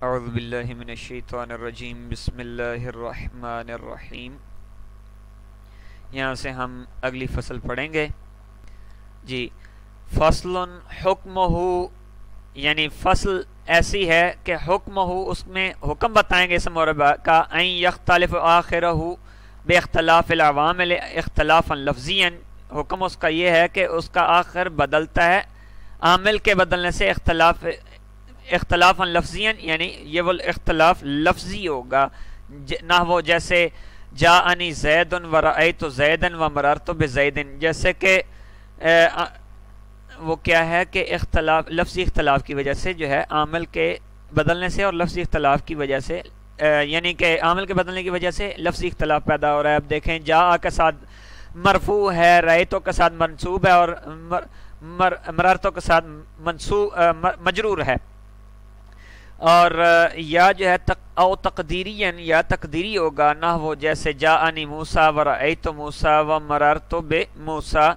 اعوذ باللہ من الشیطان الرجیم بسم اللہ الرحمن الرحیم۔ یہاں سے ہم اگلی فصل پڑھیں گے جی۔ فصل حکمہ، یعنی فصل ایسی ہے کہ حکمہ، اس میں حکم بتائیں گے اس مربع کا، ان یختلف آخرہ بے اختلاف العوامل اختلافا لفظیا، حکم اس کا یہ ہے کہ اس کا آخر بدلتا ہے عامل کے بدلنے سے اختلافا لفظیا، یعنی یہ وہ اختلاف لفظی ہوگا، نہ وہ جیسے جاءنی زید و رأیت زیدا و مررت بزید، جیسے کہ وہ کیا ہے کہ اختلاف لفظی اختلاف کی وجہ سے جو ہے عامل کے بدلنے سے اور لفظی اختلاف کی وجہ سے، یعنی کہ عامل کے بدلنے کی وجہ سے لفظی اختلاف پیدا ہو رہا ہے۔ اب دیکھیں جاء کے ساتھ مرفوع ہے، رأیتو کے ساتھ منصوب ہے، اور مررتو کے ساتھ مجرور ہے، اور یا جو ہے او تقدیریا یا تقدیری ہوگا، نہ وہ جیسے جاءنی موسیٰ و رأیت موسیٰ و مررت بموسیٰ۔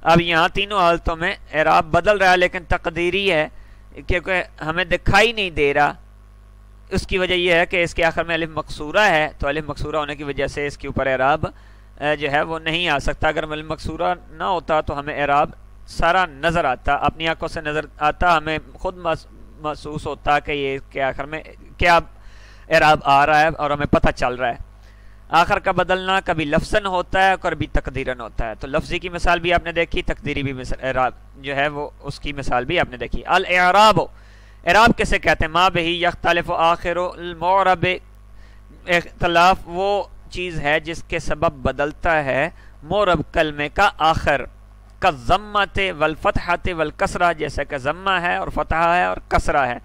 اب یہاں تینوں حالتوں میں اعراب بدل رہا ہے لیکن تقدیری ہے کیونکہ ہمیں دکھائی نہیں دے رہا۔ اس کی وجہ یہ ہے کہ اس کے آخر میں الف مقصورہ ہے، تو الف مقصورہ ہونے کی وجہ سے اس کے اوپر اعراب جو ہے وہ نہیں آ سکتا۔ اگر الف مقصورہ نہ ہوتا تو ہمیں اعراب سارا نظر آتا، اپنی آنکھوں سے نظر آتا، ہمیں خود محسوس ہوتا کہ یہ کے آخر میں کیا اعراب آ رہا ہے اور ہمیں پتہ چل رہا ہے۔ آخر کا بدلنا کبھی لفظاً ہوتا ہے اور کبھی تقدیراً ہوتا ہے، تو لفظی کی مثال بھی آپ نے دیکھی، تقدیری بھی اعراب جو ہے وہ اس کی مثال بھی آپ نے دیکھی۔ الاعراب، اعراب کیسے کہتے ہیں؟ ما بہی یختلف آخر المعرب، اختلاف وہ چیز ہے جس کے سبب بدلتا ہے معرب کلمے کا آخر، کالضمۃ والفتحۃ والکسرہ، جیسا کہ ضمہ ہے اور فتحہ ہے اور کسرہ ہے۔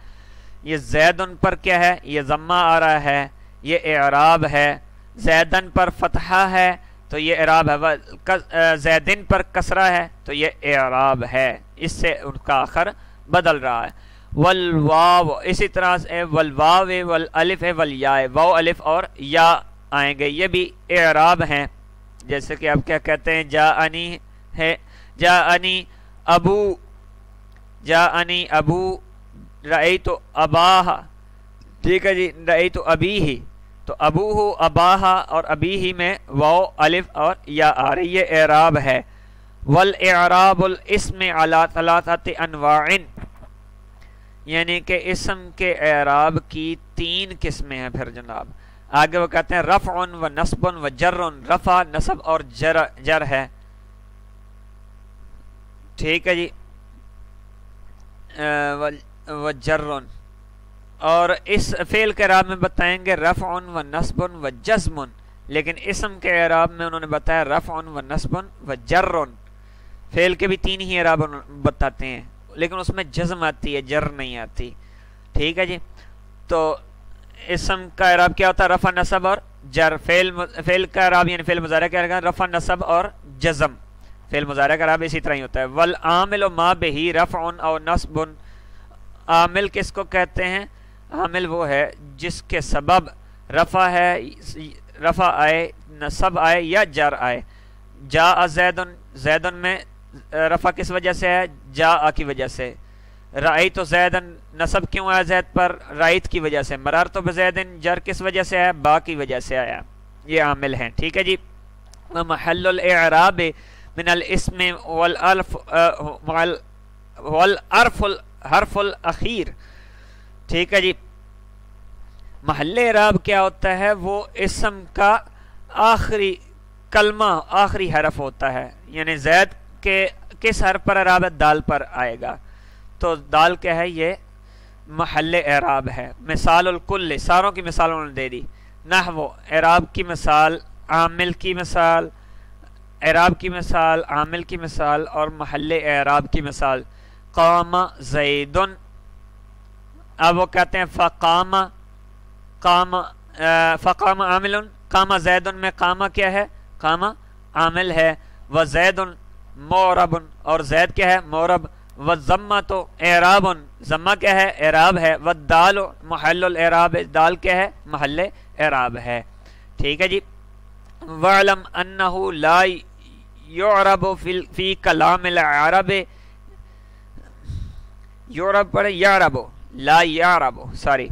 یہ زیدن پر کیا ہے؟ یہ ضمہ آ رہا ہے، یہ اعراب ہے۔ زیدن پر فتحہ ہے تو یہ اعراب ہے، زیدن پر کسرہ ہے تو یہ اعراب ہے، اس سے ان کا آخر بدل رہا ہے۔ والواو، اسی طرح سے والواو والالف والیاء، واو الف اور یا آئیں گے، یہ بھی اعراب ہیں۔ جیسے کہ آپ کیا کہتے ہیں؟ جاءنی ہے، جاءنی ابو، جاءنی ابو، رأیت اباہ، ٹھیک ہے جی، رأیت ابیہ، تو ابوہ اباہ اور ابیہ میں واو الف اور یا آ رہی، یہ اعراب ہے۔ والاعراب الاسم علی ثلاثۃ انواع، یعنی کہ اسم کے اعراب کی 3 قسمیں ہیں۔ پھر جناب آگے وہ کہتے ہیں رفع و نصب و جر، رفع نصب اور جر ہے، ٹھیک ہے جی، و جر، اور اس فعل کے اعراب میں بتائیں گے رفع و نصب و جزم، لیکن اسم کے اعراب میں انہوں نے بتایا رفع و نصب و جر۔ فعل کے بھی 3 ہی اعراب بتاتے ہیں لیکن اس میں جزم آتی ہے، جر نہیں آتی، ٹھیک ہے جی۔ تو اسم کا اعراب کیا ہوتا ہے؟ رفع نصب اور جر۔ فعل کا اعراب یعنی فعل مضارع کا اعراب رفع نصب اور جزم، فعل مضارع کا اعراب اسی طرح ہی ہوتا ہے۔ والعامل ما بہی رفع او نصب، عامل کس کو کہتے ہیں؟ عامل وہ ہے جس کے سبب رفع ہے، رفع آئے، نصب آئے یا جر آئے۔ جاء زیدن، زیدن میں رفع کس وجہ سے ہے؟ جاء کی وجہ سے۔ رأیت زیدن، نصب کیوں آیا زید پر؟ رأیت کی وجہ سے۔ مررت بزیدن، جر کس وجہ سے ہے؟ با کی وجہ سے آیا، یہ عامل ہیں، ٹھیک ہے جی۔ ومحل الاعراب من الاسم والحرف الاخیر، ٹھیک ہے جی۔ محل اعراب کیا ہوتا ہے؟ وہ اسم کا آخری کلمہ، آخری حرف ہوتا ہے، یعنی زید کے کس حرف پر اعراب ہے؟ دال پر آئے گا، تو دال کیا ہے؟ یہ محل اعراب ہے۔ مثال الکل، ساروں کی مثال انہوں نے دے دی۔ نحو، اعراب کی مثال، عامل کی مثال، اعراب کی مثال، عامل کی مثال اور محل اعراب کی مثال۔ قام زیدن، اب وہ کہتے ہیں فقام، قام، فقام عامل، قام زید میں قام کیا ہے؟ قام عامل ہے۔ وزید معرب، اور زید کیا ہے؟ معرب۔ والضمہ تو اعراب، ضمہ کیا ہے؟ اعراب ہے۔ والدال محل الاعراب، دال کیا ہے؟ محل اعراب ہے، ٹھیک ہے جی۔ وَاعْلَمْ أَنَّهُ لَا يُعْرَبُ فِي كَلَامِ الْعَرَبِ، یعرب پڑھے یعرب، لا یعرب، سوری،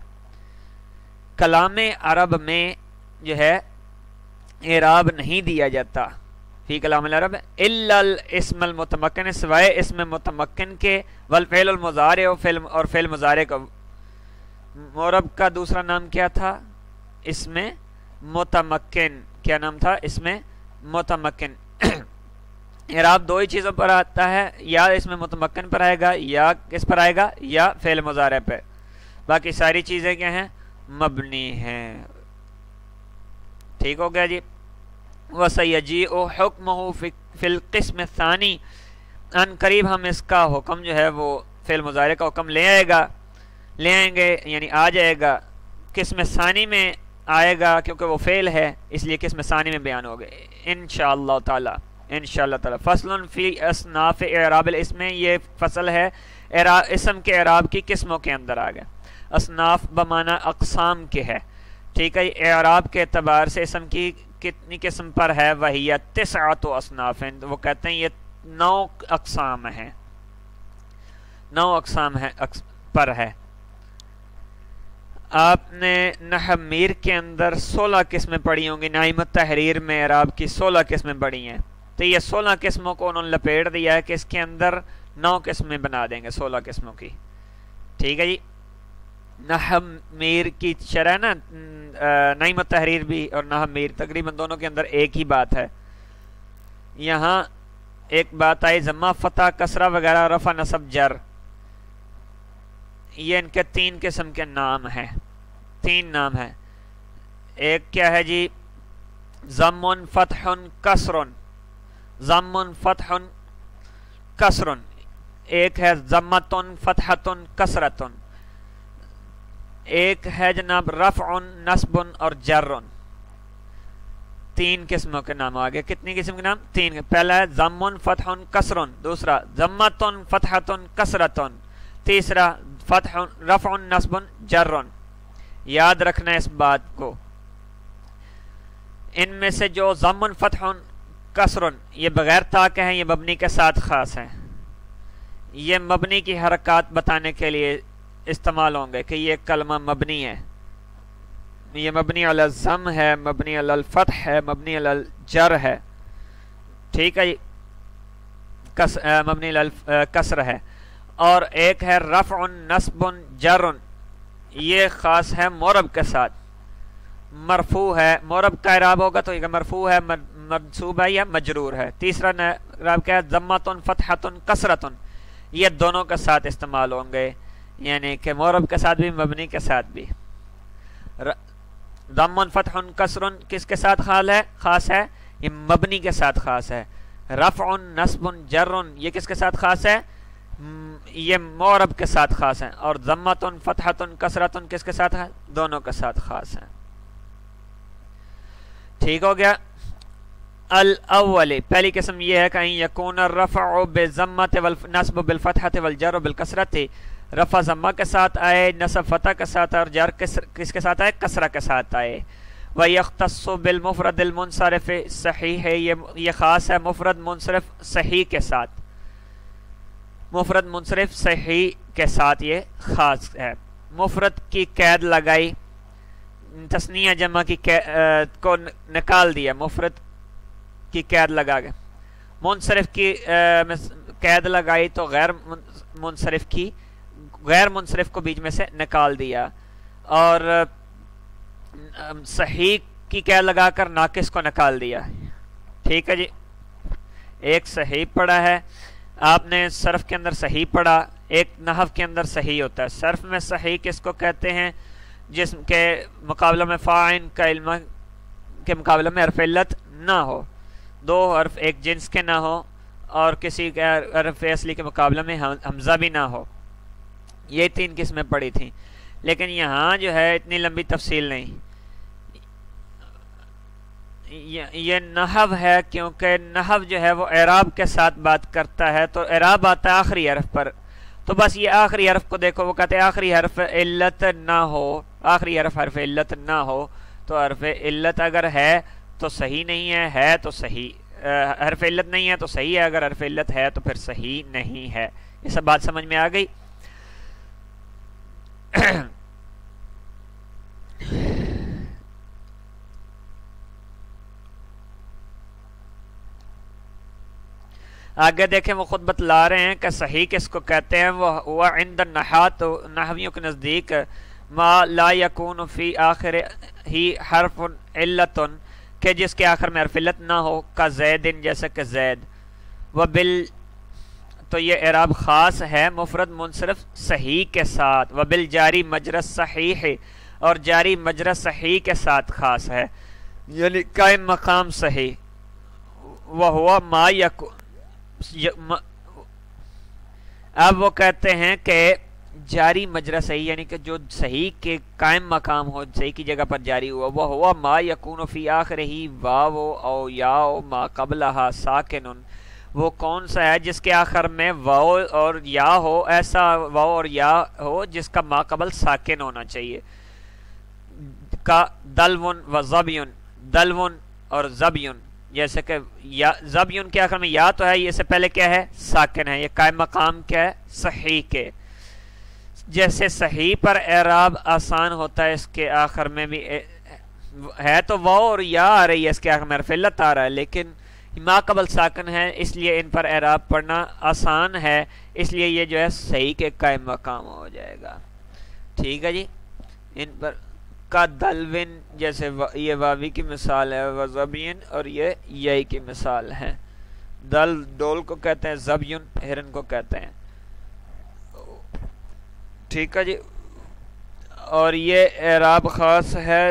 کلام عرب میں جو ہے اعراب نہیں دیا جاتا فی کلام العرب الا الاسم المتمکن، سوائے اسم متمکن کے، والفعل المضارع اور فعل مضارع کا۔ معرب کا دوسرا نام کیا تھا؟ اسم متمکن۔ کیا نام تھا؟ اسم متمکن۔ اعراب دو ہی چیزوں پر آتا ہے، یا اسم متمکن پر آئے گا، یا کس پر آئے گا؟ یا فعل مضارع پہ۔ باقی ساری چیزیں کیا ہیں؟ مبنی ہیں۔ ٹھیک ہو گیا جی۔ وَسَيَجِيءُ حُكْمُهُ فِي الْقِسْمِ الثَّانِي، ان قریب ہم اس کا حکم جو ہے وہ فعل مضارع کا حکم لے آئیں گے، یعنی آ جائے گا قسم ثانی میں آئے گا، کیونکہ وہ فعل ہے اس لیے قسم ثانی میں بیان ہو گئے انشاءاللہ تعالی۔ انشاءاللہ تعالی فصل فی اصناف اعراب الاسم، یہ فصل ہے اسم کے اعراب کی قسموں کے اندر آ گیا۔ اصناف بمعنی اقسام کے ہے، ٹھیک ہے۔ اعراب کے اعتبار سے اسم کی کتنی قسم پر ہے؟ وہی 9 اصناف، وہ کہتے ہیں یہ 9 اقسام ہیں، 9 اقسام پر ہے۔ آپ نے نحو میر کے اندر 16 قسمیں پڑھی ہوں گی، نعیم التحریر میں اعراب کی 16 قسمیں پڑھی ہیں، تو یہ 16 قسموں کو انہوں نے لپیٹ دیا ہے کہ اس کے اندر 9 قسمیں بنا دیں گے 16 قسموں کی، ٹھیک ہے جی۔ نحو میر کی شرح نا، نعیم التحریر بھی اور نحو میر تقریباً دونوں کے اندر ایک ہی بات ہے۔ یہاں ایک بات آئی ضمہ فتح کسرہ وغیرہ رفع نصب جر، یہ ان کے 3 قسم کے نام ہیں، 3 نام ہیں۔ ایک کیا ہے جی؟ ضم فتح کسر، ضم فتح کسر۔ ایک ہے ضمۃ فتحۃ کسرۃ۔ ایک ہے جناب رفع نصب اور جر۔ 3 قسموں کے نام آگے۔ کتنی قسم کے نام؟ 3۔ پہلا ہے ضم فتح کسر، دوسرا ضمۃ فتحۃ کسرۃ، تیسرا رفع نصب جر۔ یاد رکھنا اس بات کو، ان میں سے جو ضم فتح کسر یہ بغیر تا کے ہیں، یہ مبنی کے ساتھ خاص ہیں، یہ مبنی کی حرکات بتانے کے لیے استعمال ہوں گے کہ یہ کلمہ مبنی ہے، یہ مبنی علی الضم ہے، مبنی علی الفتح ہے، مبنی علی الجر ہے، ٹھیک ہے جی، مبنی علی الکسر ہے۔ اور ایک ہے رفع نصب جر، یہ خاص ہے معرب کے ساتھ، مرفوع ہے، معرب کا اعراب ہوگا تو یہ مرفوع ہے، منصوب ہے یا مجرور ہے۔ تیسرا اعراب کیا ہے؟ ضمۃ فتحۃ کسرۃ، یہ دونوں کے ساتھ استعمال ہوں گے، یعنی کہ معرب کے ساتھ بھی مبنی کے ساتھ بھی۔ ضم فتح کسر کس کے ساتھ خاص ہے؟ یہ مبنی کے ساتھ خاص ہے۔ رفع نصب جر یہ کس کے ساتھ خاص ہے؟ یہ معرب کے ساتھ خاص ہیں۔ اور ضمۃ فتحۃ کسرۃ کس کے ساتھ ہے؟ دونوں کے ساتھ خاص ہیں، ٹھیک ہو گیا۔ الاول، پہلی قسم یہ ہے کہ یکون الرفع بالضمۃ والنصب بالفتحۃ والجر بالکسرۃ، رفع ضمہ کے ساتھ آئے، نصب فتح کے ساتھ، اور جر کس کے ساتھ آئے؟ کسرہ کے ساتھ آئے۔ وَيَخْتَصُّ بِالْمُفْرَدِ الْمُنصَرِفِ صحیح ہے، یہ خاص ہے مفرد منصرف صحیح کے ساتھ، مفرد منصرف صحیح کے ساتھ یہ خاص ہے۔ مفرد کی قید لگائی، تثنیہ جمع کی کو نکال دیا، مفرد کی قید لگا گئے۔ منصرف کی قید لگائی تو غیر منصرف کو بیچ میں سے نکال دیا، اور صحیح کی قید لگا کر ناقص کو نکال دیا، ٹھیک ہے جی۔ ایک صحیح پڑھا ہے آپ نے، صرف کے اندر صحیح پڑھا، ایک نحو کے اندر صحیح ہوتا ہے۔ صرف میں صحیح کس کو کہتے ہیں؟ جس کے مقابلہ میں فاعل کا علم کے مقابلے میں حرف علت نہ ہو، 2 حرف ایک جنس کے نہ ہو، اور کسی کے حرف اصلی کے مقابلے میں حمزہ بھی نہ ہو۔ یہ 3 قسمیں پڑھی تھیں، لیکن یہاں جو ہے اتنی لمبی تفصیل نہیں، یہ نحو ہے، کیونکہ نحو جو ہے وہ اعراب کے ساتھ بات کرتا ہے، تو اعراب آتا ہے آخری حرف پر، تو بس یہ آخری حرف کو دیکھو، وہ کہتے ہیں آخری حرف علت نہ ہو، آخری حرف علت نہ ہو، تو حرف علت اگر ہے تو صحیح نہیں ہے تو صحیح، حرف علت نہیں ہے تو صحیح ہے، اگر حرف علت ہے تو پھر صحیح نہیں ہے۔ یہ سب بات سمجھ میں آ گئی؟ آگے دیکھیں وہ خود بتلا رہے ہیں کہ صحیح کس کو کہتے ہیں، وہ عند النحات، نحویوں کے نزدیک ما لا یکون فی آخر ہی حرف علت، کہ جس کے آخر میں حرف علت نہ ہو، کا زید، جیسے کہ زید. تو یہ اعراب خاص ہے مفرد منصرف صحیح کے ساتھ. وبال جاری مجرى صحیح، اور جاری مجرى صحیح کے ساتھ خاص ہے، یعنی قائم مقام صحیح. وہو ما اب وہ کہتے ہیں کہ جاری مجرى صحیح یعنی کہ جو صحیح کے قائم مقام ہو، صحیح کی جگہ پر جاری ہوا. وہو ما یکون فی آخرہ واو او یا ما قبلہا ساکن، وہ کون سا ہے جس کے آخر میں واو اور یا ہو، ایسا واو اور یا ہو جس کا ما قبل ساکن ہونا چاہیے. کا دلون و زبیون، دلون اور زبیون، جیسے کہ زبیون کے آخر میں یا تو ہے، یہ سے پہلے کیا ہے؟ ساکن ہے. یہ قائم مقام کیا ہے؟ صحیح کے. جیسے صحیح پر اعراب آسان ہوتا ہے، اس کے آخر میں بھی ہے تو واو اور یا آ رہی ہے، اس کے آخر میں حرف علت آ رہا ہے، لیکن ما قبل ساکن ہے، اس لیے ان پر اعراب پڑھنا آسان ہے، اس لیے یہ جو ہے صحیح کے قائم مقام ہو جائے گا. ٹھیک ہے جی. ان پر کا دلوین، جیسے یہ واوی کی مثال ہے، وزبین، اور یہ یئی کی مثال ہے. دل ڈول کو کہتے ہیں، زبیون ہرن کو کہتے ہیں. ٹھیک ہے جی. اور یہ اعراب خاص ہے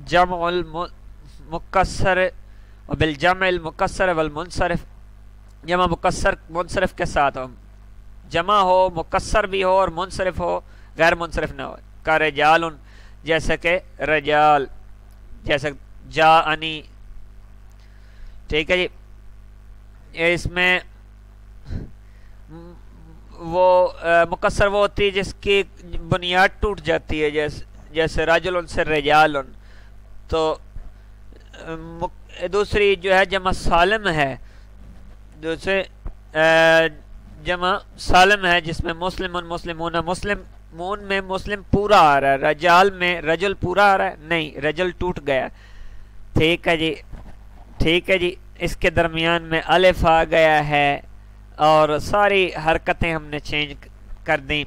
جمع المکسر وبالجمع المکسر والمنصرف، جمع مکسر منصرف کے ساتھ ہو، جمع ہو، مکسر بھی ہو اور منصرف ہو، غیر منصرف نہ ہو. کا رجال، جیسے کہ رجال، جیسے جاءنی. ٹھیک ہے جی. اس میں وہ مکسر وہ ہوتی ہے جس کی بنیاد ٹوٹ جاتی ہے، جیسے رجل سے رجال. تو دوسری جو ہے جمع سالم ہے، دوسرے جمع سالم ہے جس میں مسلم مسلمون، مسلمون میں مسلم پورا آ رہا ہے، رجال میں رجل پورا آ رہا ہے، نہیں، رجل ٹوٹ گیا. ٹھیک ہے جی. ٹھیک ہے جی. اس کے درمیان میں الف آ گیا ہے اور ساری حرکتیں ہم نے چینج کر دیں.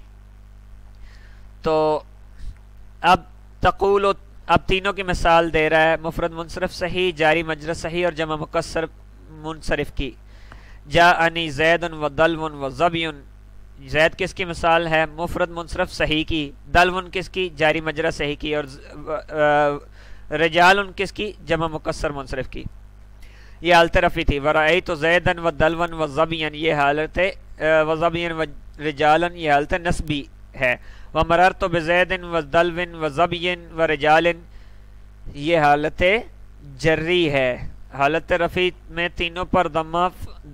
تو اب تقول، اب تینوں کی مثال دے رہا ہے، مفرد منصرف صحیح، جاری مجرى صحیح اور جمع مکسر منصرف کی. جاءنی زید و دلون و زبیون، زید کس کی مثال ہے؟ مفرد منصرف صحیح کی. دلون کس کی؟ جاری مجرى صحیح کی. اور رجال کس کی؟ جمع مکسر منصرف کی. یہ حالت رفعی تھی. ورأیت زیدن و دلون و زبین، یہ حالت و زبین و رجالن، یہ حالت نسبی ہے. ومررت بزید و دلون و زبین و رجال، یہ حالت جری ہے. حالت رفعی میں تینوں پر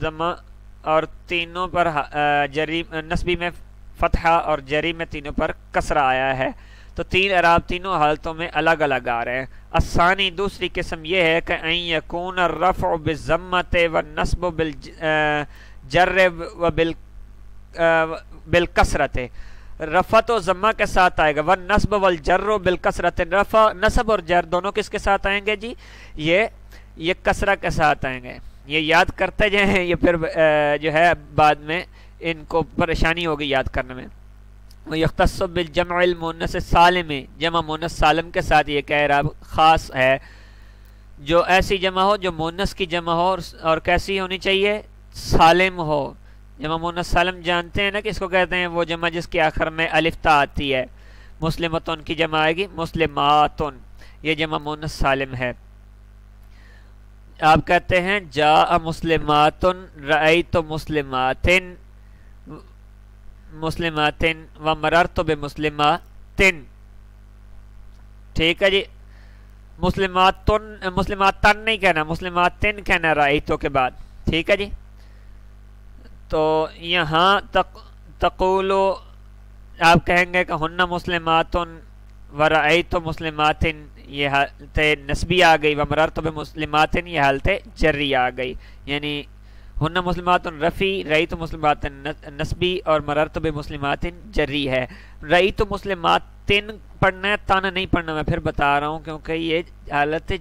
ضمہ اور تینوں پر جری، نسبی میں فتحہ اور جری میں تینوں پر کسرہ آیا ہے. تو تین اعراب تینوں حالتوں میں الگ الگ آ رہے ہیں. الثانی، دوسری قسم یہ ہے کہ ان یکون الرفع بالضمۃ والنصب بالجر بالکسرۃ، رفع تو ضمہ کے ساتھ آئے گا، والنصب والجر بالکسرۃ، رفع نصب اور جر دونوں کس کے ساتھ آئیں گے جی؟ یہ کسرہ کے ساتھ آئیں گے. یہ یاد کرتے جائیں، یہ پھر جو ہے بعد میں ان کو پریشانی ہوگی یاد کرنے میں. یختص بالجمع المؤنث السالم، جمع مؤنث سالم کے ساتھ یہ کہ اعراب خاص ہے، جو ایسی جمع ہو جو مؤنث کی جمع ہو اور کیسی ہونی چاہیے؟ سالم ہو. جمع مؤنث سالم جانتے ہیں نا کس کو کہتے ہیں؟ وہ جمع جس کے آخر میں الف تا آتی ہے. مسلمتن کی جمع آئے گی مسلماتن، یہ جمع مؤنث سالم ہے. آپ کہتے ہیں جاء مسلماتن، رأیت مسلماتن، مسلماتن و مررت بمسلماتن. ٹھیک ہے جی. مسلماتن نہیں کہنا، مسلماتن کہنا رأیتو کے بعد. ٹھیک ہے جی. تو یہاں تقولو آپ کہیں گے کہ ہن مسلماتن و رأیت مسلماتن، یہ حالت نسبی آ گئی. و مررت بمسلماتن، یہ حالت جری آ گئی. یعنی ہن مسلمات رفی، رئی تو مسلمات نسبی، اور مررت بمسلمات جری ہے۔ رئی تو مسلمات پڑھنا ہے، تانا نہیں پڑھنا، میں پھر بتا رہا ہوں کیونکہ یہ حالت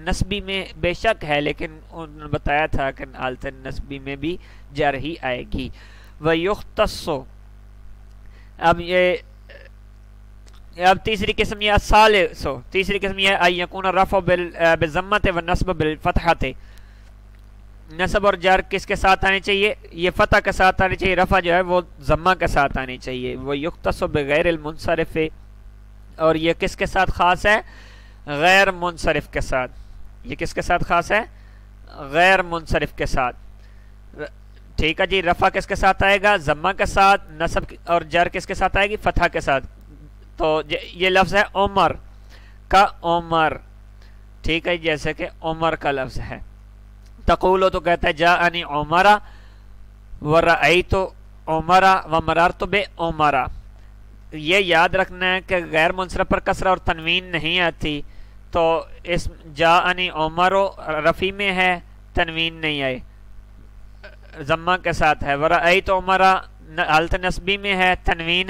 نسبی میں بے شک ہے، لیکن انہوں نے بتایا تھا کہ حالت نسبی میں بھی جر ہی آئے گی۔ وَيُخْتَصُّ، اب تیسری قسم یہ الثالث، تیسری قسم یہ ہے یکون الرفع بالضمۃ والنصب بالفتحۃ، نصب اور جر کس کے ساتھ آنے چاہیے؟ یہ فتح کے ساتھ آنے چاہیے، رفع جو ہے وہ ضمہ کے ساتھ آنی چاہیے۔ وہ یختص بغیر المنصرف، اور یہ کس کے ساتھ خاص ہے؟ غیر منصرف کے ساتھ۔ یہ کس کے ساتھ خاص ہے؟ غیر منصرف کے ساتھ۔ ٹھیک ہے جی، رفع کس کے ساتھ آئے گا؟ ضمہ کے ساتھ، نصب اور جر کس کے ساتھ آئے گی؟ فتح کے ساتھ۔ تو یہ لفظ ہے عمر کا عمر، ٹھیک ہے، جیسے کہ عمر کا لفظ ہے۔ تقولو تو کہتا ہے جاءنی عمرہ ورأیت عمرہ ومررت بعمرہ۔ یہ یاد رکھنا ہے کہ غیر منصرف پر کسرہ اور تنوین نہیں آتی، تو اس جاءنی عمرو رفی میں ہے، تنوین نہیں آئی، ضمہ کے ساتھ ہے۔ ورأیت عمرہ حالت نسبی میں ہے، تنوین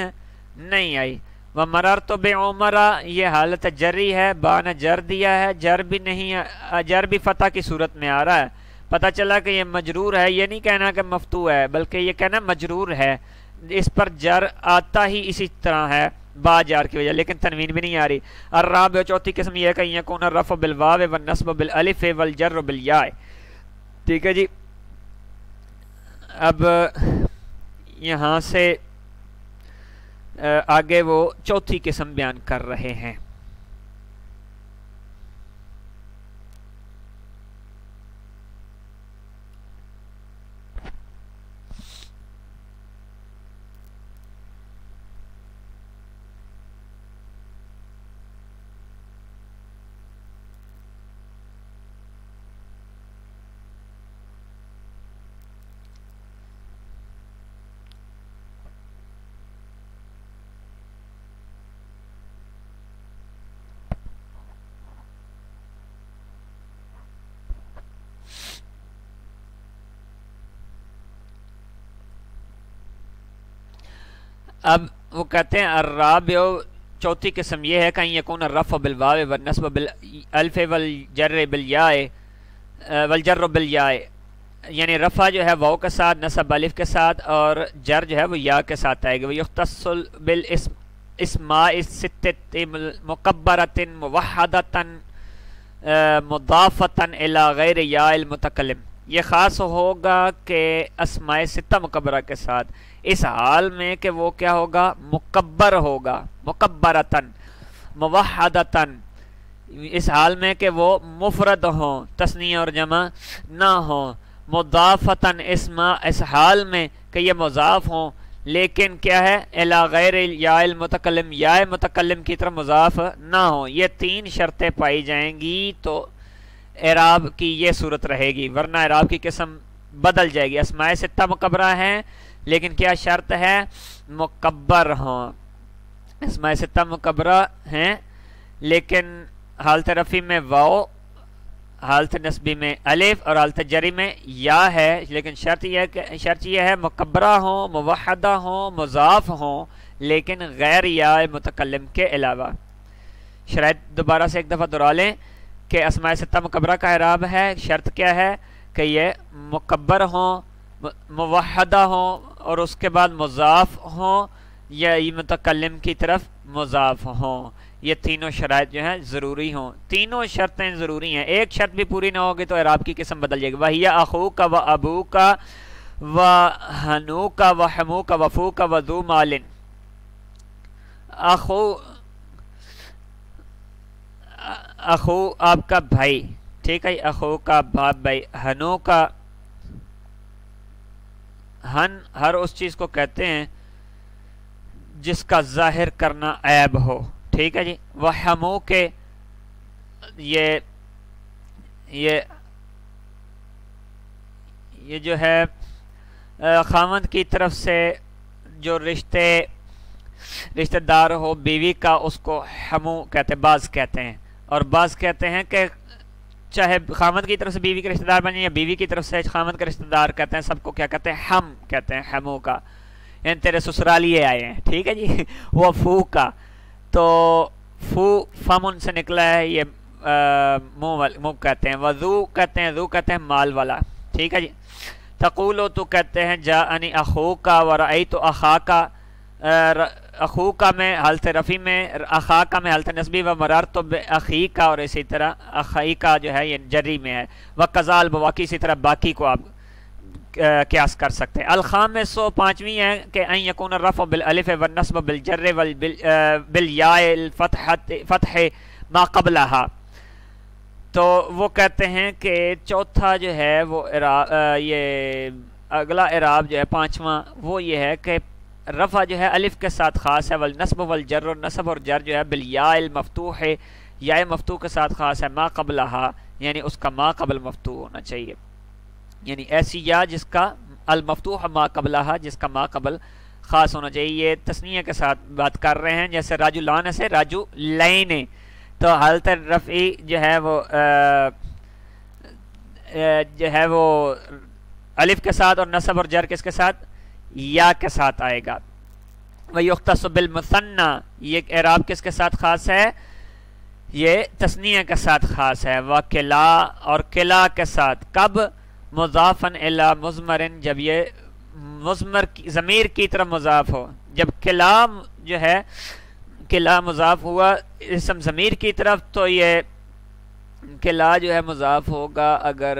نہیں آئی۔ ومررت بعمرہ یہ حالت جری ہے، با نے جر دیا ہے، جر بھی نہیں، جر بھی فتح کی صورت میں آ رہا ہے۔ پتہ چلا کہ یہ مجرور ہے، یہ نہیں کہنا کہ مفتوح ہے، بلکہ یہ کہنا مجرور ہے، اس پر جر آتا ہی اسی طرح ہے با جار کی وجہ، لیکن تنوین بھی نہیں آ رہی۔ الرابع، چوتھی قسم یہ ہے کہ یکون الرفع بالواو والنصب بالالف والجر بالیاء۔ ٹھیک ہے جی، اب یہاں سے آگے وہ چوتھی قسم بیان کر رہے ہیں۔ اب وہ کہتے ہیں الرابع، چوتھی قسم یہ ہے کہ یکون الرفع بالواو والنصب بالالف والجر بالیاء والجر بالیاء، یعنی رفع جو ہے واو کے ساتھ، نصب الف کے ساتھ، اور جر جو ہے وہ یا کے ساتھ آئے گا۔ ویختص بالاسم اسماء الستۃ مکبرۃ موحدۃ مضافۃ الی غیر یا المتکلم، یہ خاص ہوگا کہ اسماء ستہ مکبرہ کے ساتھ، اس حال میں کہ وہ کیا ہوگا؟ مکبر ہوگا، مکبرتن موحدتن، اس حال میں کہ وہ مفرد ہوں، تثنیہ اور جمع نہ ہوں، مضافتن اسما، اس حال میں کہ یہ مضاف ہوں، لیکن کیا ہے؟ الی غیر یا المتکلم، یا متکلم کی طرف مضاف نہ ہوں۔ یہ تین شرطیں پائی جائیں گی تو اعراب کی یہ صورت رہے گی، ورنہ اعراب کی قسم بدل جائے گی۔ اسماء ستہ مکبرہ ہیں، لیکن کیا شرط ہے؟ مکبر ہوں۔ اسماء ستہ مکبرہ ہیں، لیکن حالت رفی میں واو، حالت نسبی میں الف، اور حالت جری میں یا ہے، لیکن شرط یہ ہے مکبرہ ہوں، موحدہ ہوں، مضاف ہوں، لیکن غیر یا متکلم کے علاوہ۔ شرائط دوبارہ سے ایک دفعہ دہرا لیں کہ اسماء ستہ مکبرہ کا اعراب ہے، شرط کیا ہے؟ کہ یہ مکبر ہوں، موحدہ ہوں، اور اس کے بعد مضاف ہوں، یا متکلم کی طرف مضاف ہوں۔ یہ تینوں شرائط جو ہیں ضروری ہوں، تینوں شرطیں ضروری ہیں، ایک شرط بھی پوری نہ ہوگی تو اعراب کی قسم بدل جائے گی۔ وَهِيَ أَخُوكَ وَأَبُوكَ وَحَنُوكَ وَحَمُوكَ وَفُوكَ وَذُو مَالٍ۔ اخو آپ کا بھائی، ٹھیک ہے، اخو کا باپ بھائی، ہنو کا، ہن ہر اس چیز کو کہتے ہیں جس کا ظاہر کرنا عیب ہو، ٹھیک ہے جی۔ وحمو کے، یہ جو ہے خاوند کی طرف سے جو رشتہ دار ہو بیوی کا، اس کو حمو کہتے ہیں، بعض کہتے ہیں، اور بعض کہتے ہیں کہ چاہے خامد کی طرف سے بیوی کے رشتہ دار بنے یا بیوی کی طرف سے خامد کے رشتہ دار، کہتے ہیں سب کو کیا کہتے ہیں؟ ہم کہتے ہیں، ہمو کا، یعنی تیرے سسرالیے آئے ہیں، ٹھیک ہے جی وہ فو کا، تو فو فمن سے نکلا ہے، یہ منہ کہتے ہیں، وذو کہتے ہیں، ذو کہتے ہیں مال والا، ٹھیک ہے جی۔ تقولو تو کہتے ہیں جاءنی اخوکا ورأیت اخاکا، اخوکا میں حالت رفی میں، اخاکا میں حالت نسبی، و مررت باخیکا، اور اسی طرح اخیکا جو ہے یہ جری میں ہے، وقزال باقی اسی طرح باقی کو آپ قیاس کر سکتے ہیں۔ الخامس و پانچویں ہے کہ ان یکون الرفع بالالف والنصب بالجر بالیاء الفتح ما قبلها، تو وہ کہتے ہیں کہ چوتھا جو ہے وہ یہ اگلا اعراب جو ہے پانچواں وہ یہ ہے کہ رفع جو ہے الف کے ساتھ خاص ہے، والنصب والجر، اور نصب اور جر جو ہے بالیاء المفتوح، یا مفتوح کے ساتھ خاص ہے، ما قبلها یعنی اس کا ما قبل مفتوح ہونا چاہیے، یعنی ایسی یا جس کا المفتوح ما قبلها جس کا ما قبل خاص ہونا چاہیے۔ یہ تسنیہ کے ساتھ بات کر رہے ہیں، جیسے راجلان سے راجلین، تو حالت رفعی جو ہے وہ الف کے ساتھ، اور نصب اور جر کس کے ساتھ؟ یا کے ساتھ آئے گا۔ وَيُخْتَصُ بِالْمُثَنَّى، یہ اعراب کس کے ساتھ خاص ہے؟ یہ تسنیہ کے ساتھ خاص ہے۔ وَقِلَا، اور قلع کے ساتھ، کب؟ مضافاً الی مضمرن، جب یہ مضمر ضمیر کی طرف مضاف ہو، جب قلع جو ہے قلع مضاف ہوا اسم ضمیر کی طرف، تو یہ قلع جو ہے مضاف ہوگا اگر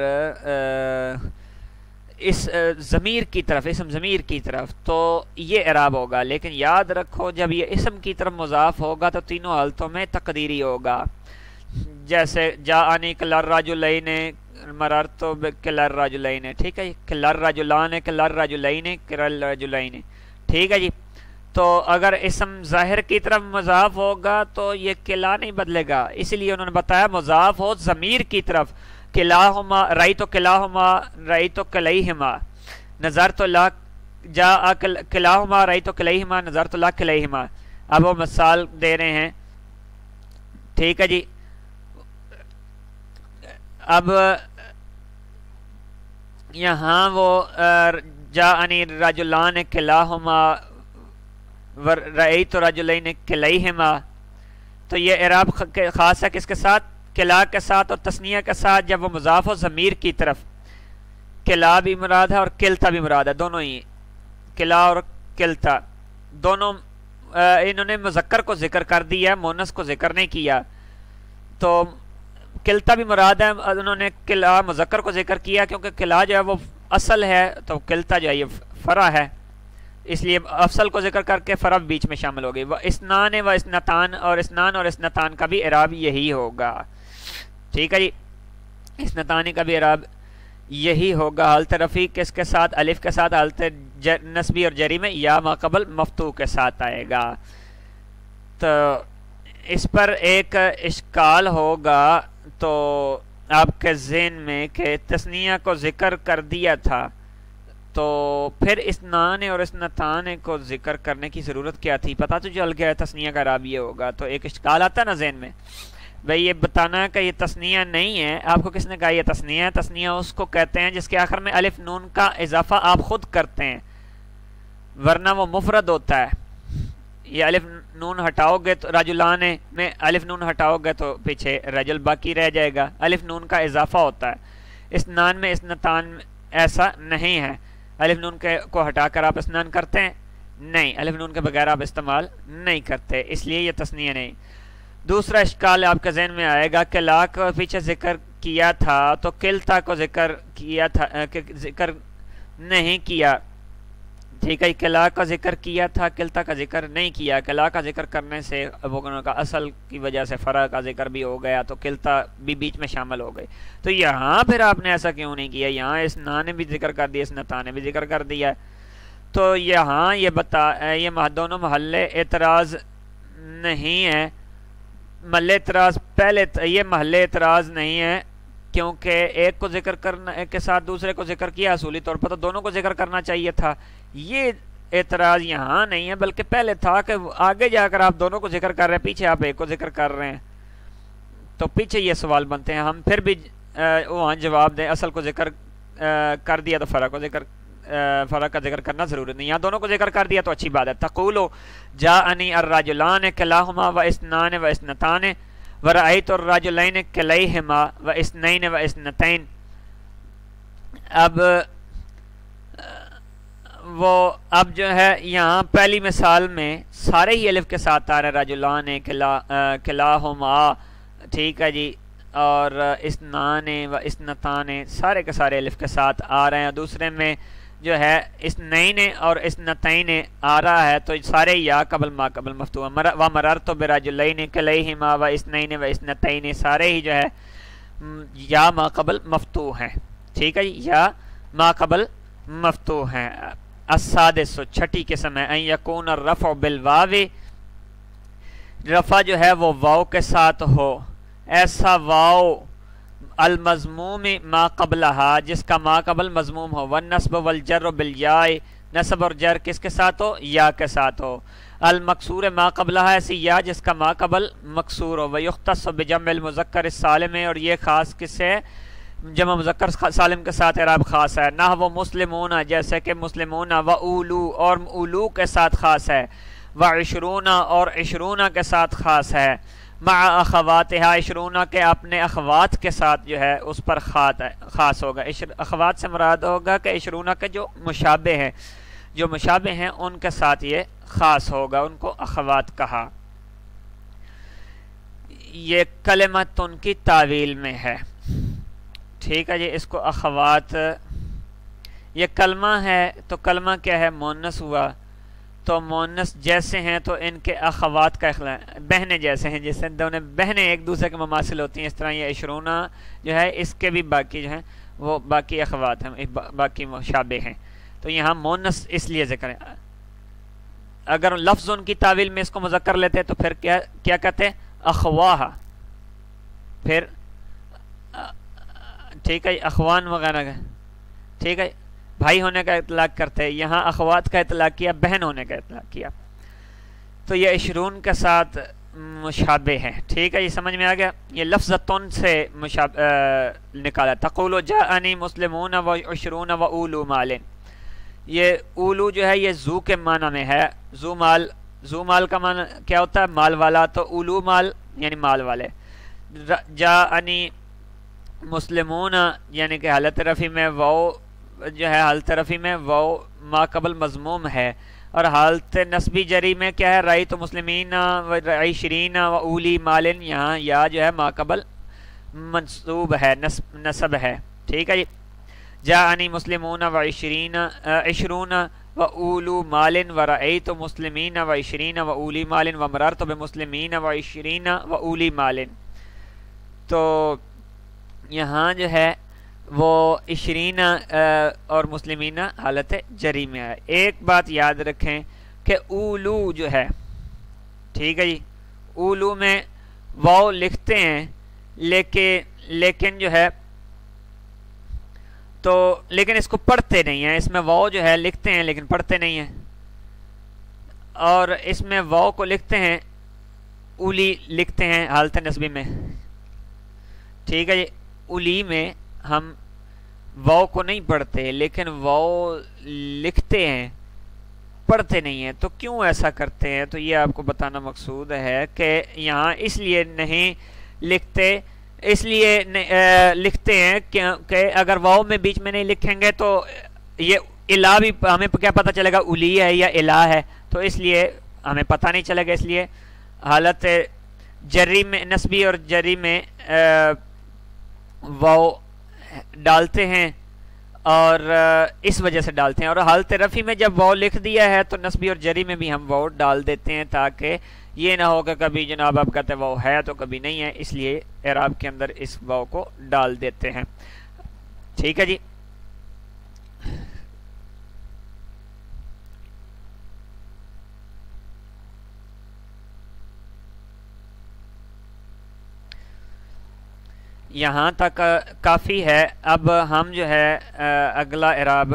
اس ضمیر کی طرف، اسم ضمیر کی طرف، تو یہ اعراب ہوگا۔ لیکن یاد رکھو جب یہ اسم کی طرف مضاف ہوگا تو تینوں حالتوں میں تقدیری ہوگا، جیسے جاءنی کل الرجلین، مررت بکل الرجلین، ٹھیک ہے، کل الرجلان، کل الرجلین، کل الرجلین، ٹھیک ہے جی۔ تو اگر اسم ظاہر کی طرف مضاف ہوگا تو یہ قلع نہیں بدلے گا، اس لیے انہوں نے بتایا مضاف ہو ضمیر کی طرف، کلاہما رأیت کلاہما، رأیت کلیہما، نظرت لا جاء کلاہما، رأیت کلیہما، نظرت لا کلیہما۔ اب وہ مثال دے رہے ہیں، ٹھیک ہے جی۔ اب یہاں وہ جاءنی رجلان کلاہما رأیت رجلین کلیہما، تو یہ اعراب خاص ہے کس کے ساتھ؟ قلع کے ساتھ اور تسنیہ کے ساتھ، جب وہ مضاف ہو ضمیر کی طرف۔ قلع بھی مراد ہے اور کلتا بھی مراد ہے، دونوں ہی، قلع اور کلتا دونوں، انہوں نے مذکر کو ذکر کر دیا، مونس کو ذکر نہیں کیا، تو کلتا بھی مراد ہے، انہوں نے قلع مذکر کو ذکر کیا کیونکہ قلع جو ہے وہ اصل ہے، تو کلتا جو ہے یہ فرع ہے، اس لیے افصل کو ذکر کر کے فرع بیچ میں شامل ہو گئی۔ وہ اسنان و اسنتان، اور اسنان اور اسنتان کا بھی اعراب یہی ہوگا، ٹھیک ہے جی، اسنتانی کا بھی اعراب یہی ہوگا۔ حالت رفیع کس کے ساتھ؟ الف کے ساتھ، حالت نسبی اور جری میں یا ما قبل مفتوح کے ساتھ آئے گا۔ تو اس پر ایک اشکال ہوگا تو آپ کے ذہن میں کہ تثنیہ کو ذکر کر دیا تھا تو پھر اسنان اور اسنتان کو ذکر کرنے کی ضرورت کیا تھی؟ پتہ تو چل گیا تثنیہ کا اعراب یہ ہوگا، تو ایک اشکال آتا نا ذہن میں، بھئی یہ بتانا کہ یہ تثنیہ نہیں ہے۔ آپ کو کس نے کہا یہ تثنیہ ہے؟ تثنیہ اس کو کہتے ہیں جس کے آخر میں الف نون کا اضافہ آپ خود کرتے ہیں، ورنہ وہ مفرد ہوتا ہے۔ یہ الف نون ہٹاؤ گے تو رجلان میں الف نون ہٹاؤ گے تو پیچھے رجل باقی رہ جائے گا، الف نون کا اضافہ ہوتا ہے۔ اسنان میں اسنتان میں ایسا نہیں ہے، الف نون کو ہٹا کر آپ اسنان کرتے ہیں؟ نہیں، الف نون کے بغیر آپ استعمال نہیں کرتے، اس لیے یہ تثنیہ نہیں۔ دوسرا اشکال آپ کے ذہن میں آئے گا کہ لا کو پیچھے ذکر کیا تھا تو کلتا کو ذکر کیا تھا کہ ذکر نہیں کیا، ٹھیک ہے، کلا کا ذکر کیا تھا، کلتا کا ذکر نہیں کیا۔ کلا کا ذکر کرنے سے ابوگنوں کا اصل کی وجہ سے فرع کا ذکر بھی ہو گیا تو کلتا بھی بیچ میں شامل ہو گئی، تو یہاں پھر آپ نے ایسا کیوں نہیں کیا؟ یہاں اسنا نے بھی ذکر کر دیا، اسنتا نے بھی ذکر کر دیا، تو یہاں یہ دونوں محلے اعتراض نہیں ہے، محل اعتراض پہلے یہ محل اعتراض نہیں ہے کیونکہ ایک کو ذکر کرنا ایک کے ساتھ دوسرے کو ذکر کیا اصولی طور پر، تو دونوں کو ذکر کرنا چاہیے تھا۔ یہ اعتراض یہاں نہیں ہے بلکہ پہلے تھا کہ آگے جا کر آپ دونوں کو ذکر کر رہے ہیں، پیچھے آپ ایک کو ذکر کر رہے ہیں، تو پیچھے یہ سوال بنتے ہیں۔ ہم پھر بھی وہاں جواب دیں، اصل کو ذکر کر دیا تو فرق کو ذکر فرق کا ذکر کرنا ضروری نہیں، یہاں دونوں کو ذکر کر دیا تو اچھی بات ہے. تقولو جاءنی الرجلان کلاہما و اسنان و اسنتان ورأیت الرجلین کلیہما و اسنین و اسنتین. اب جو ہے یہاں پہلی مثال میں سارے ہی الف کے ساتھ آ رہے ہیں، رجلان کلاہما، ٹھیک ہے جی، اور اسنان و اسنتان سارے کے سارے الف کے ساتھ آ رہے ہیں. دوسرے میں جو ہے اسنین اور اسنتین آ رہا ہے تو سارے یا قبل ما قبل مفتوح. ومررت برجلین کلیہما و اسنین و اسنتین سارے ہی جو ہے یا ما قبل مفتوح ہیں، ٹھیک ہے جی، یا ما قبل مفتوح ہیں. السادس، چھٹی قسم ہے، ان یکون الرفع بالواو، رفع جو ہے وہ واو کے ساتھ ہو، ایسا واو المضموم ما قبلہا جس کا ما قبل مضموم ہو. والنصب والجر بالیاء، نصب اور جر کس کے ساتھ ہو؟ یا کے ساتھ ہو. المکسور ما قبلہا، ایسی یا جس کا ما قبل مکسور ہو. ویختص بجمع المذکر السالم، اور یہ خاص کس ہے؟ جمع مذکر سالم کے ساتھ اعراب خاص ہے. نحو مسلمون، جیسے کہ مسلمون، و اولو، اور اولو کے ساتھ خاص ہے. و عشرون، اور عشرون کے ساتھ خاص ہے. مع اخواتها، عشرون کے اپنے اخوات کے ساتھ جو ہے اس پر خاص ہوگا. اخوات سے مراد ہوگا کہ عشرون کے جو مشابہ ہیں، جو مشابہ ہیں ان کے ساتھ یہ خاص ہوگا، ان کو اخوات کہا. یہ کلمت ان کی تعویل میں ہے، ٹھیک ہے جی. اس کو اخوات، یہ کلمہ ہے تو کلمہ کیا ہے؟ مونس ہوا، تو مونس جیسے ہیں تو ان کے اخوات کا اخلاق، بہنیں جیسے ہیں، جیسے دونوں بہنیں ایک دوسرے کے مماثل ہوتی ہیں، اس طرح یہ عشرونہ جو ہے اس کے بھی باقی جو ہیں وہ باقی اخوات ہیں، باقی مشابہ ہیں. تو یہاں مونس اس لیے ذکر ہے. اگر لفظ ان کی تعویل میں اس کو مذکر لیتے تو پھر کیا کہتے ہیں؟ اخواہ، پھر ٹھیک ہے اخوان وغیرہ کا، ٹھیک ہے، بھائی ہونے کا اطلاق کرتے ہیں. یہاں اخوات کا اطلاق کیا، بہن ہونے کا اطلاق کیا. تو یہ عشرون کے ساتھ مشابہ ہیں، ٹھیک ہے، یہ سمجھ میں آ گیا. یہ لفظتن سے نکالا. تقول جاءنی مسلمون و عشرون و اولو مال، یہ اولو جو ہے یہ زو کے معنی میں ہے. زو مال کا معنی کیا ہوتا ہے؟ مال والا. تو اولو مال یعنی مال والے. جاءنی مسلمون یعنی کہ حالت رفع میں واو جو ہے، حالت رفع میں واو ما قبل مضموم ہے، اور حالت نسبی جری میں کیا ہے؟ رأیت مسلمین و عشرین و اولی مالن، یہاں یا جو ہے ما قبل منصوب ہے، نصب ہے، ٹھیک ہے جی. جاءنی مسلمون و عشرون و اولو مالن و رأیت مسلمین و عشرین و اولی مالن و مررت بمسلمین و عشرین و اولی مالن. تو یہاں جو ہے وہ عشرین اور مسلمین حالت جری میں ہے. ایک بات یاد رکھیں کہ اولو جو ہے، ٹھیک ہے جی، اولو میں واو لکھتے ہیں لیکن جو ہے تو لیکن اس کو پڑھتے نہیں ہیں. اس میں واو جو ہے لکھتے ہیں لیکن پڑھتے نہیں ہیں. اور اس میں واو کو لکھتے ہیں، اولی لکھتے ہیں حالت نسبی میں، ٹھیک ہے جی. اولی میں ہم واو کو نہیں پڑھتے لیکن واو لکھتے ہیں، پڑھتے نہیں ہیں. تو کیوں ایسا کرتے ہیں؟ تو یہ آپ کو بتانا مقصود ہے کہ یہاں اس لیے نہیں لکھتے، اس لیے لکھتے ہیں کہ اگر واو میں بیچ میں نہیں لکھیں گے تو یہ الہ بھی ہمیں کیا پتہ چلے گا اولی ہے یا الہ ہے، تو اس لیے ہمیں پتہ نہیں چلے گا. اس لیے حالت جری میں، نسبی اور جری میں واو ڈالتے ہیں، اور اس وجہ سے ڈالتے ہیں. اور حالت رفع میں جب واو لکھ دیا ہے تو نسبی اور جری میں بھی ہم واو ڈال دیتے ہیں تاکہ یہ نہ ہو کہ کبھی جناب آپ کہتے ہیں واو ہے تو کبھی نہیں ہے، اس لیے اعراب کے اندر اس واو کو ڈال دیتے ہیں، ٹھیک ہے جی. یہاں تک کافی ہے. اب ہم جو ہے اگلا اعراب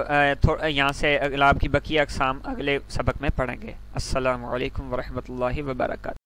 یہاں سے اعراب کی بقیہ اقسام اگلے سبق میں پڑھیں گے. السلام علیکم ورحمۃ اللہ وبرکاتہ.